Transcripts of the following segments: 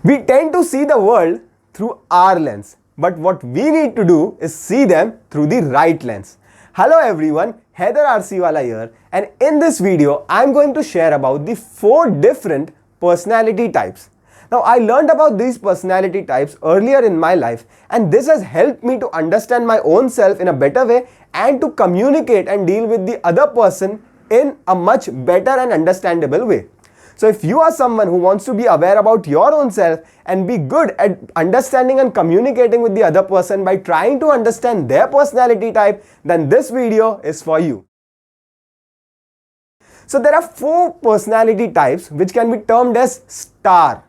We tend to see the world through our lens, but what we need to do is see them through the right lens. Hello everyone, Haider Arsiwala here, and in this video I'm going to share about the 4 different personality types. Now I learned about these personality types earlier in my life, and this has helped me to understand my own self in a better way and to communicate and deal with the other person in a much better and understandable way. So if you are someone who wants to be aware about your own self and be good at understanding and communicating with the other person by trying to understand their personality type, then this video is for you. So there are 4 personality types which can be termed as STAR.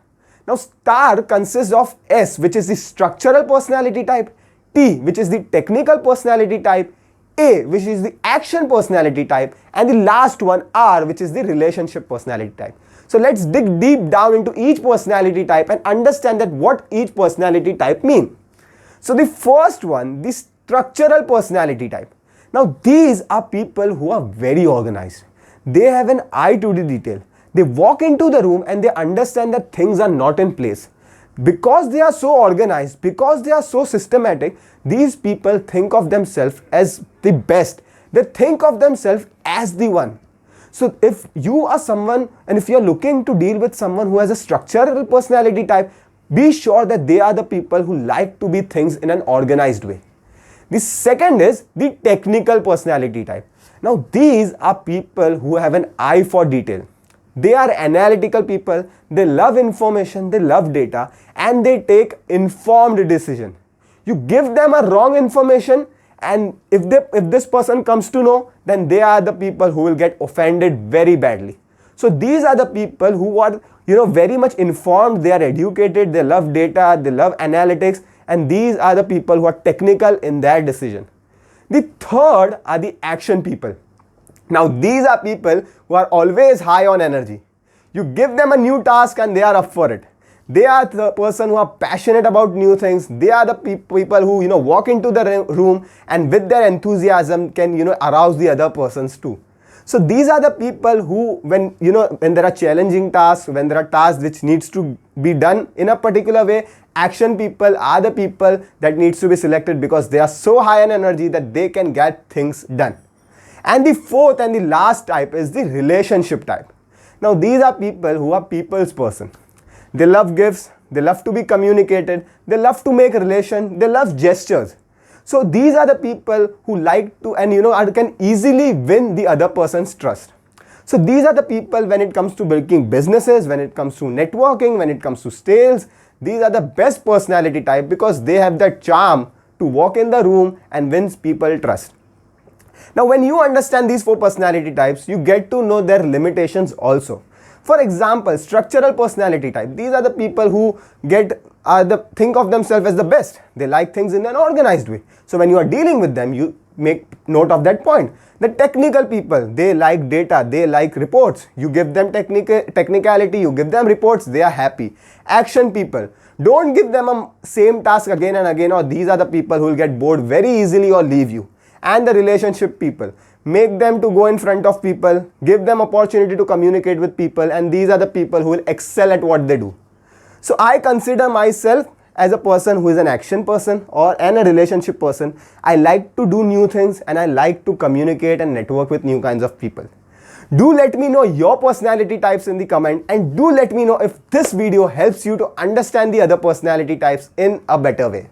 Now STAR consists of S, which is the structural personality type, T, which is the technical personality type, A, which is the action personality type, and the last one, R, which is the relationship personality type. So let's dig deep down into each personality type and understand that what each personality type mean. So the first one, the structural personality type. Now these are people who are very organized. They have an eye to the detail. They walk into the room and they understand that things are not in place. Because they are so organized, because they are so systematic, these people think of themselves as the best. They think of themselves as the one. So if you are someone and if you are looking to deal with someone who has a structural personality type, be sure that they are the people who like to be things in an organized way. The second is the technical personality type. Now these are people who have an eye for detail. They are analytical people, they love information, they love data, and they take informed decision. You give them a wrong information, and if this person comes to know, then they are the people who will get offended very badly. So these are the people who are very much informed, they are educated, they love data, they love analytics, and these are the people who are technical in their decision. The third are the action people. Now these are people who are always high on energy. You give them a new task and they are up for it. They are the person who are passionate about new things. They are the people who walk into the room and with their enthusiasm can arouse the other persons too. So these are the people who when there are challenging tasks, when there are tasks which needs to be done in a particular way, action people are the people that needs to be selected because they are so high on energy that they can get things done. And the fourth and the last type is the relationship type. Now these are people who are people's person. They love gifts, they love to be communicated, they love to make relation, they love gestures. So these are the people who like to and can easily win the other person's trust. So these are the people when it comes to building businesses, when it comes to networking, when it comes to sales, these are the best personality type because they have that charm to walk in the room and win people trust. Now when you understand these 4 personality types, you get to know their limitations also. For example, structural personality type. These are the people who think of themselves as the best. They like things in an organized way. So when you are dealing with them, you make note of that point. The technical people, they like data, they like reports. You give them technicality, you give them reports, they are happy. Action people, don't give them a same task again and again, or these are the people who will get bored very easily or leave you. And the relationship people, make them to go in front of people, give them opportunity to communicate with people, and these are the people who will excel at what they do. So I consider myself as a person who is an action person and a relationship person. I like to do new things and I like to communicate and network with new kinds of people. Do let me know your personality types in the comment, and do let me know if this video helps you to understand the other personality types in a better way.